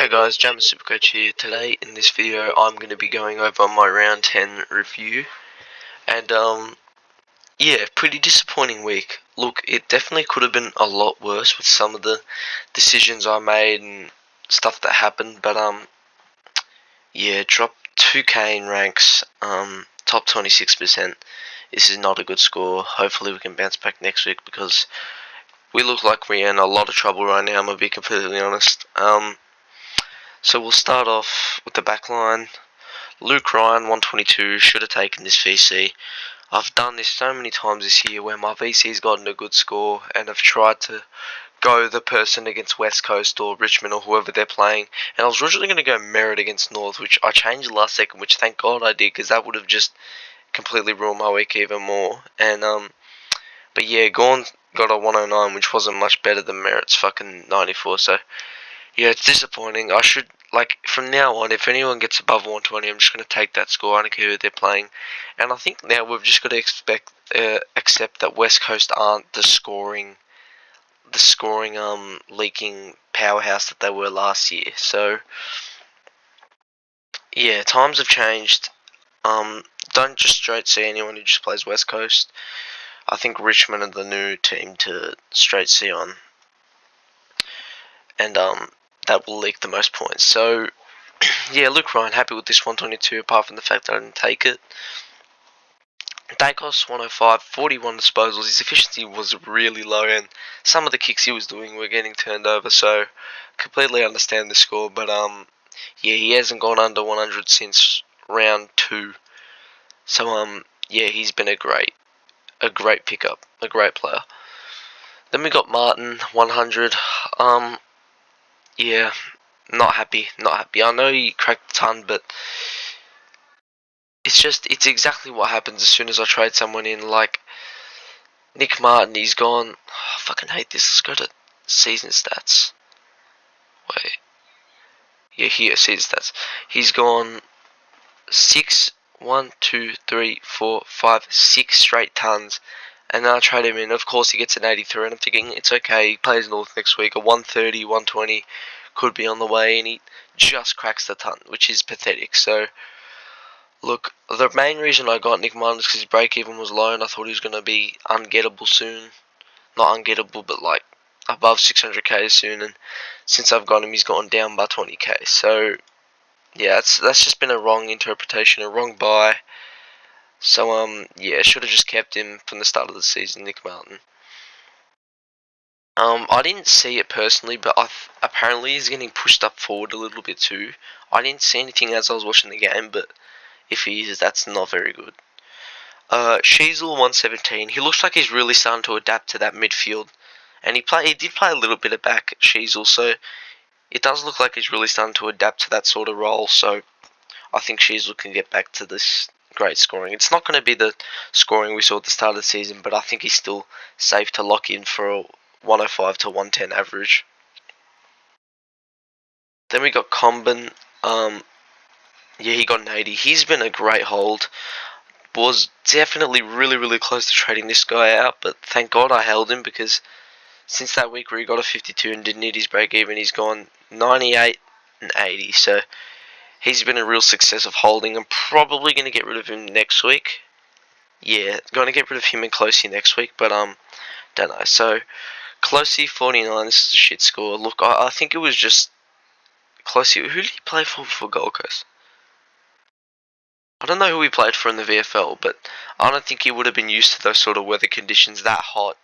Hey guys, Supercoach here. Today in this video I'm going to be going over my round 10 review and yeah, pretty disappointing week. Look, it definitely could have been a lot worse with some of the decisions I made and stuff that happened, but yeah, dropped 2k in ranks, top 26%. This is not a good score. Hopefully we can bounce back next week because we look like we're in a lot of trouble right now, I'm going to be completely honest. So we'll start off with the back line. Luke Ryan, 122, should have taken this VC. I've done this so many times this year where my VC's gotten a good score and I've tried to go the person against West Coast or Richmond or whoever they're playing. And I was originally going to go Merritt against North, which I changed last second, which thank God I did because that would have just completely ruined my week even more. And but yeah, Gorn got a 109, which wasn't much better than Merritt's fucking 94. So yeah, it's disappointing. I should, like, from now on, if anyone gets above 120, I'm just going to take that score. I don't care who they're playing. And I think now we've just got to accept that West Coast aren't the scoring leaking powerhouse that they were last year. So yeah, times have changed. Don't just straight see anyone who just plays West Coast. I think Richmond are the new team to straight see on, and that will leak the most points. So yeah, Luke Ryan, happy with this 122, apart from the fact that I didn't take it. Dacos, 105, 41 disposals. His efficiency was really low, and some of the kicks he was doing were getting turned over, so completely understand the score. But yeah, he hasn't gone under 100 since round 2. So yeah, he's been a great pickup, a great player. Then we got Martin, 100. Yeah, not happy, not happy. I know he cracked a ton, but it's exactly what happens as soon as I trade someone in. Like Nick Martin, he's gone. Oh, I fucking hate this. Let's go to season stats. Wait, yeah, here season stats. He's gone 6 straight tons, and then I trade him in. Of course, he gets an 83, and I'm thinking it's okay. He plays North next week. A 130, 120 could be on the way, and he just cracks the ton, which is pathetic. So look, the main reason I got Nick Martin is because his break even was low, and I thought he was going to be ungettable soon. Not ungettable, but like above 600k soon. And since I've got him, he's gone down by 20k. So yeah, that's just been a wrong interpretation, a wrong buy. So yeah, should have just kept him from the start of the season, Nick Martin. I didn't see it personally, but apparently he's getting pushed up forward a little bit too. I didn't see anything as I was watching the game, but if he is, that's not very good. Sheasel, 117. He looks like he's really starting to adapt to that midfield, and he did play a little bit of back at Sheasel, so it does look like he's really starting to adapt to that sort of role. So I think Sheasel can get back to this great scoring. It's not going to be the scoring we saw at the start of the season, but I think he's still safe to lock in for a 105 to 110 average. Then we got Comben. Yeah, he got an 80. He's been a great hold. Was definitely really close to trading this guy out, but thank God I held him because since that week where he got a 52 and didn't hit his break even, he's gone 98 and 80. So he's been a real success of holding. I'm probably going to get rid of him next week. Yeah, going to get rid of him and Closey next week, but don't know. So Closey, 49. This is a shit score. Look, I think it was just Closey. Who did he play for Gold Coast? I don't know who he played for in the VFL, but I don't think he would have been used to those sort of weather conditions that hot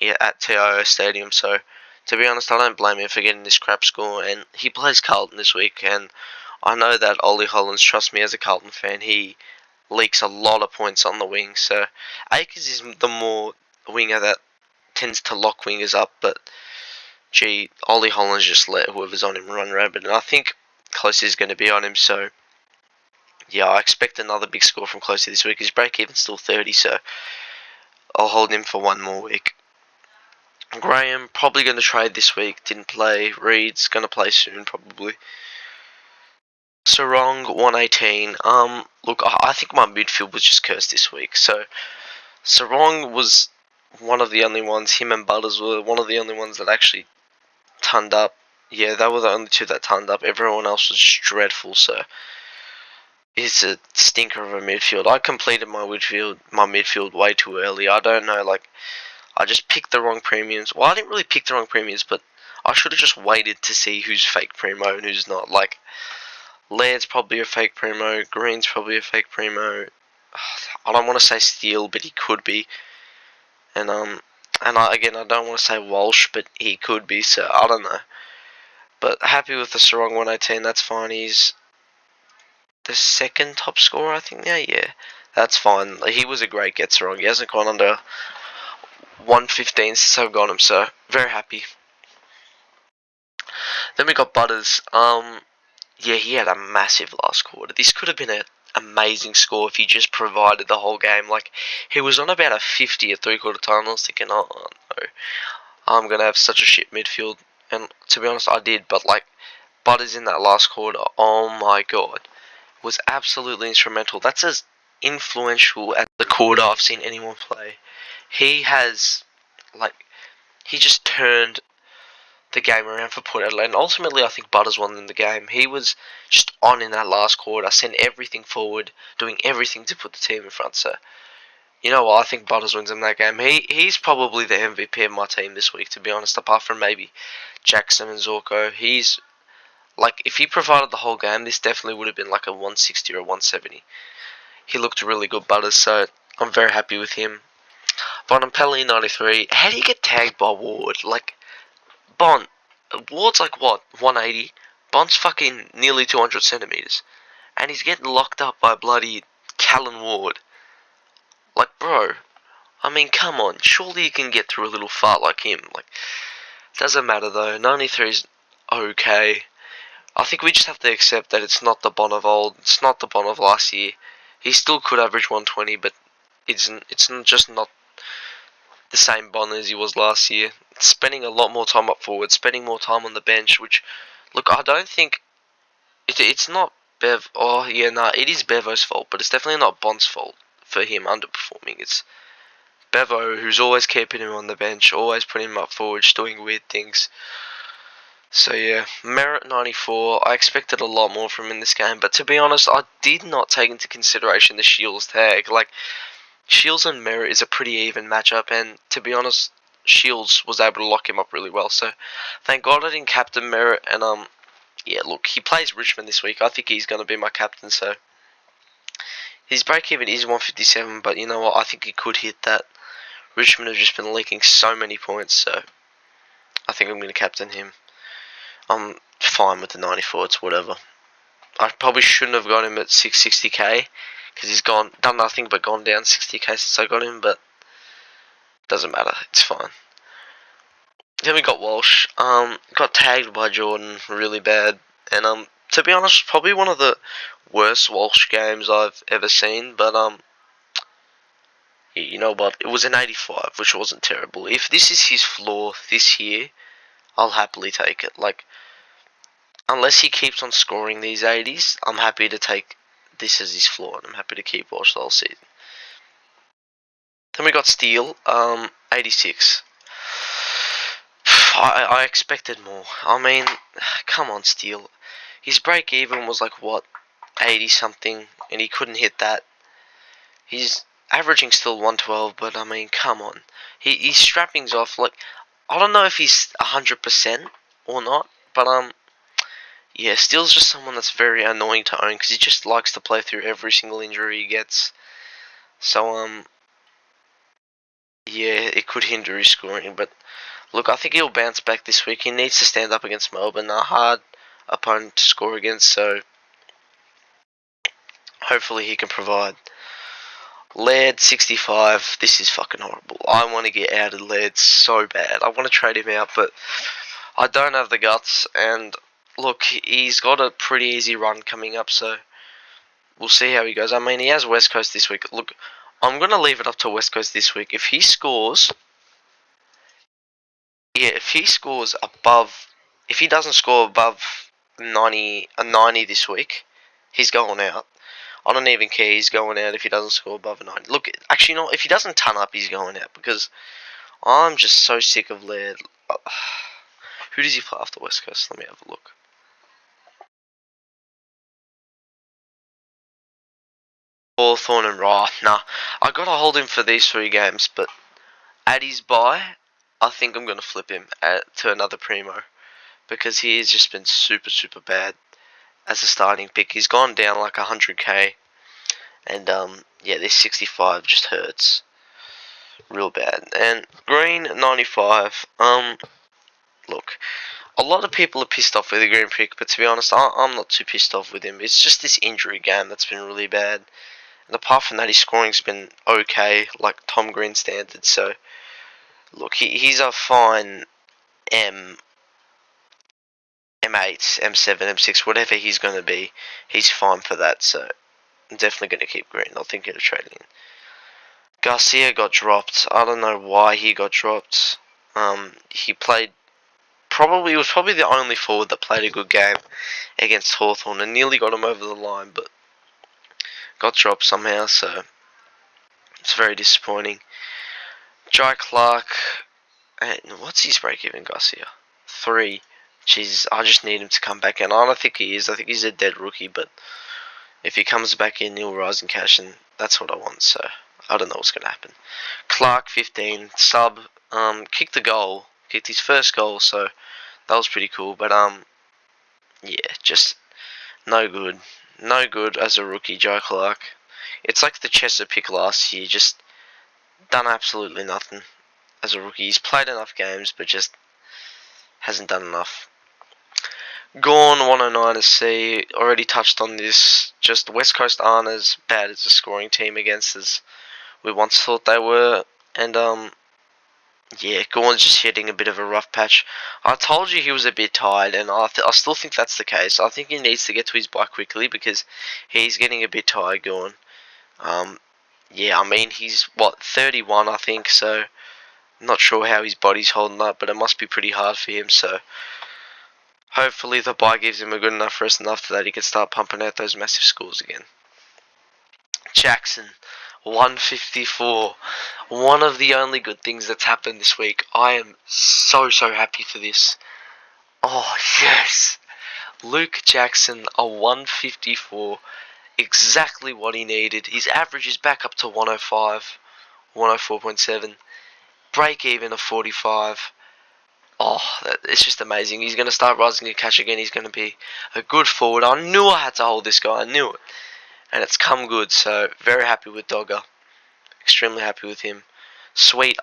at TIO Stadium. So, to be honest, I don't blame him for getting this crap score. And he plays Carlton this week, and I know that Ollie Hollands, trust me as a Carlton fan, he leaks a lot of points on the wing. So, Akers is the more winger that tends to lock wingers up, but gee, Ollie Hollands just let whoever's on him run rabbit, and I think Close is going to be on him. So yeah, I expect another big score from Closey this week. His break even's still 30, so I'll hold him for one more week. Graham, probably going to trade this week. Didn't play. Reed's going to play soon, probably. Sarong, 118. Look, I think my midfield was just cursed this week. So Sarong was one of the only ones, him and Butters were one of the only ones that actually turned up. Yeah, they were the only two that turned up. Everyone else was just dreadful. So it's a stinker of a midfield. I completed my midfield way too early. I don't know, like I just picked the wrong premiums. Well, I didn't really pick the wrong premiums, but I should have just waited to see who's fake primo and who's not. Like Laird's probably a fake primo. Green's probably a fake primo. I don't want to say Steele, but he could be. Again, I don't want to say Walsh, but he could be. So I don't know. But happy with the Sarong 118. That's fine. He's the second top scorer, I think. Yeah, that's fine. He was a great get Sarong. He hasn't gone under 115 since I've got him. So very happy. Then we got Butters. Yeah, he had a massive last quarter. This could have been an amazing score if he just provided the whole game. Like, he was on about a 50 at three-quarter time. I was thinking, oh, no, I'm going to have such a shit midfield. And to be honest, I did. But, like, Butters in that last quarter, oh my god, was absolutely instrumental. That's as influential as the quarter I've seen anyone play. He has, like, he just turned the game around for Port Adelaide. And ultimately, I think Butters won in the game. He was just on in that last quarter, sent everything forward, doing everything to put the team in front. So, you know what? I think Butters wins in that game. He's probably the MVP of my team this week, to be honest, apart from maybe Jackson and Zorko. He's, like, if he provided the whole game, this definitely would have been like a 160 or a 170. He looked really good, Butters, so I'm very happy with him. Bonampelli 93. How do you get tagged by Ward? Like, Bon, Ward's like what, 180? Bond's fucking nearly 200 centimeters. And he's getting locked up by bloody Callan Ward. Like, bro, I mean, come on. Surely you can get through a little fart like him. Like, doesn't matter though. 93's okay. I think we just have to accept that it's not the Bond of old. It's not the Bond of last year. He still could average 120, but it's just not the same Bond as he was last year. Spending a lot more time up forward, spending more time on the bench, which, look, I don't think it's not Bev. Oh yeah, nah, it is Bevo's fault, but it's definitely not Bond's fault for him underperforming. It's Bevo who's always keeping him on the bench, always putting him up forward, just doing weird things. So yeah, Merritt 94. I expected a lot more from him in this game, but to be honest, I did not take into consideration the Shields tag. Like, Shields and Merritt is a pretty even matchup, and to be honest, Shields was able to lock him up really well. So thank God I didn't captain Merritt, and yeah, look, he plays Richmond this week. I think he's going to be my captain, so his break even is 157, but you know what? I think he could hit that. Richmond have just been leaking so many points, so I think I'm going to captain him. I'm fine with the 94, it's whatever. I probably shouldn't have got him at 660k, because he's done nothing but gone down 60k since I got him, but doesn't matter, it's fine. Then we got Walsh. Got tagged by Jordan really bad, and to be honest, probably one of the worst Walsh games I've ever seen. But you know what? It was an 85, which wasn't terrible. If this is his floor this year, I'll happily take it. Like, unless he keeps on scoring these 80s, I'm happy to take this as his floor, and I'm happy to keep Walsh the whole season. Then we got Steele, 86. I expected more. I mean, come on, Steele. His break even was like what, 80 something, and he couldn't hit that. He's averaging still 112, but I mean, come on. His strapping's off. Like, I don't know if he's 100% or not, but yeah, Steele's just someone that's very annoying to own because he just likes to play through every single injury he gets. So yeah, it could hinder his scoring, but look, I think he'll bounce back this week. He needs to stand up against Melbourne, a hard opponent to score against, so hopefully he can provide. Laird 65. This is fucking horrible. I want to get out of Laird so bad. I want to trade him out, but I don't have the guts. And look, he's got a pretty easy run coming up, so we'll see how he goes. I mean, he has West Coast this week. Look, I'm gonna leave it up to West Coast this week. If he scores, yeah, if he scores above, if he doesn't score above 90 this week, he's going out. I don't even care. He's going out if he doesn't score above a 90. Look, actually, no. If he doesn't ton up, he's going out because I'm just so sick of Laird. Who does he play after West Coast? Let me have a look. Hawthorn and Raw. Nah, I gotta hold him for these 3 games, but at his bye, I think I'm gonna flip him to another primo because he has just been super super bad as a starting pick. He's gone down like 100k, and yeah, this 65 just hurts real bad. And Green 95. Look, a lot of people are pissed off with the Green pick, but to be honest, I'm not too pissed off with him. It's just this injury game that's been really bad. And apart from that, his scoring's been okay, like Tom Green standards. So, look, he's a fine M, M8, M7, M6, whatever he's going to be. He's fine for that. So, I'm definitely going to keep Green. Not thinking of trading him. Garcia got dropped. I don't know why he got dropped. He was probably the only forward that played a good game against Hawthorn and nearly got him over the line, but got dropped somehow, so it's very disappointing. Jai Clark, what's his break even, Garcia? 3. Jeez, I just need him to come back in. I don't think he is. I think he's a dead rookie, but if he comes back in, he'll rise in cash, and that's what I want, so I don't know what's going to happen. Clark, 15, sub, kicked the goal, kicked his first goal, so that was pretty cool, but yeah, just no good. No good as a rookie, Joe Clark. It's like the Chester pick last year, just done absolutely nothing as a rookie. He's played enough games, but just hasn't done enough. Gorn 109 to C, already touched on this. Just West Coast aren't as bad as a scoring team against as we once thought they were. And yeah, Gorn's just hitting a bit of a rough patch. I told you he was a bit tired, and I still think that's the case. I think he needs to get to his bike quickly because he's getting a bit tired, Gorn. Yeah, I mean, he's, 31, I think, so not sure how his body's holding up, but it must be pretty hard for him, so hopefully the bye gives him a good enough rest, and after that he can start pumping out those massive scores again. Jackson, 154. One of the only good things that's happened this week. I am so happy for this. Oh, yes. Luke Jackson, a 154. Exactly what he needed. His average is back up to 105, 104.7. Break even of 45. Oh, it's just amazing. He's going to start rising to catch again. He's going to be a good forward. I knew I had to hold this guy. I knew it. And it's come good. So, very happy with Dogger. Extremely happy with him. Sweet.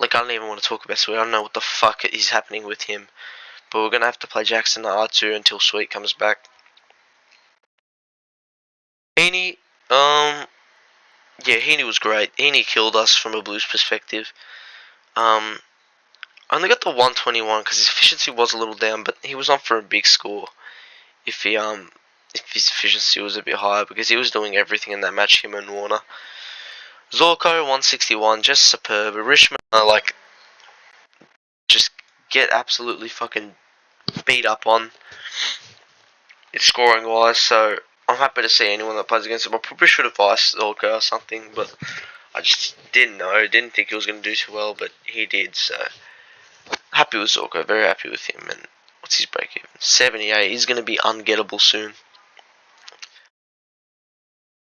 Like, I don't even want to talk about Sweet. I don't know what the fuck is happening with him. But we're going to have to play Jackson R2 until Sweet comes back. Heaney, yeah, Heaney was great. Heaney killed us from a Blues perspective. I only got the 121 because his efficiency was a little down, but he was on for a big score if his efficiency was a bit higher because he was doing everything in that match, him and Warner. Zorko 161, just superb. Richmond just get absolutely fucking beat up on scoring wise, so I'm happy to see anyone that plays against him. I probably should have iced Zorko or something, but I just didn't know. Didn't think he was going to do too well, but he did, so happy with Zorko, very happy with him. And what's his break even? 78. He's going to be ungettable soon.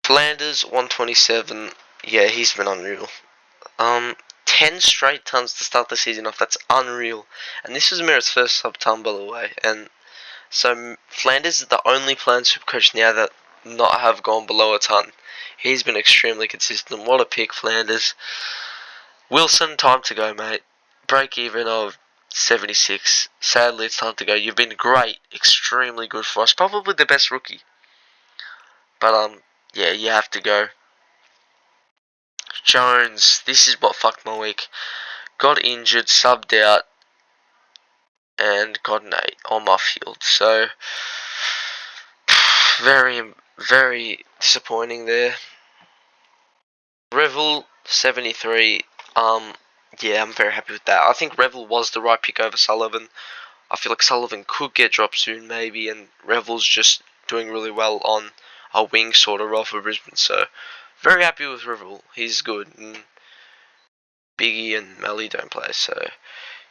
Flanders 127. Yeah, he's been unreal. 10 straight tons to start the season off. That's unreal. And this was Merritt's first sub ton, by the way. And so Flanders is the only player in Supercoach now that not have gone below a ton. He's been extremely consistent. What a pick, Flanders. Wilson, time to go, mate. Break even of 76. Sadly, it's time to go. You've been great. Extremely good for us. Probably the best rookie. But, yeah, you have to go. Jones, this is what fucked my week. Got injured, subbed out, and got an 8 on my field. So, very disappointing there. Revel 73. Yeah, I'm very happy with that. I think Revel was the right pick over Sullivan. I feel like Sullivan could get dropped soon, maybe, and Revel's just doing really well on a wing sort of role for Brisbane. So, very happy with Revel. He's good, and Biggie and Melly don't play. So,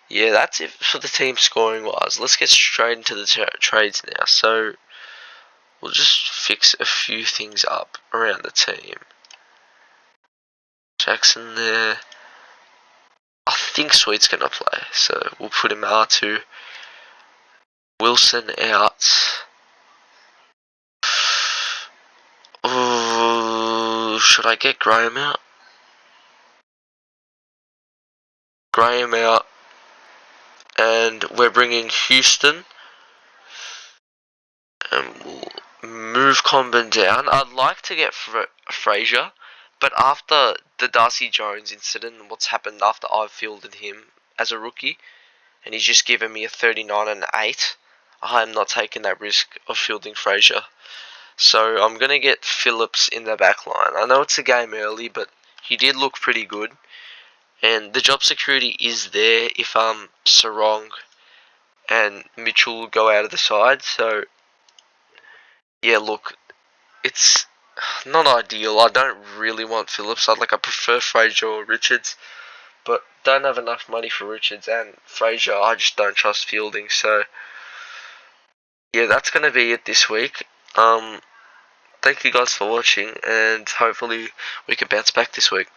Yeah, that's it for the team scoring wise. Let's get straight into the trades now. So we'll just fix a few things up around the team. Jackson there. I think Sweet's gonna play, so we'll put him R2. Wilson out. Ooh, should I get Graham out? Graham out, and we're bringing Houston, and we'll move Comben down. I'd like to get Frazier, but after the Darcy Jones incident and what's happened after I've fielded him as a rookie, and he's just given me a 39 and 8, I'm not taking that risk of fielding Frazier. So I'm going to get Phillips in the back line. I know it's a game early, but he did look pretty good. And the job security is there if Sarong and Mitchell go out of the side. So yeah, look, it's not ideal. I don't really want Phillips. I prefer Frazier or Richards, but don't have enough money for Richards and Frazier. I just don't trust fielding. So yeah, that's gonna be it this week. Thank you guys for watching, and hopefully we can bounce back this week.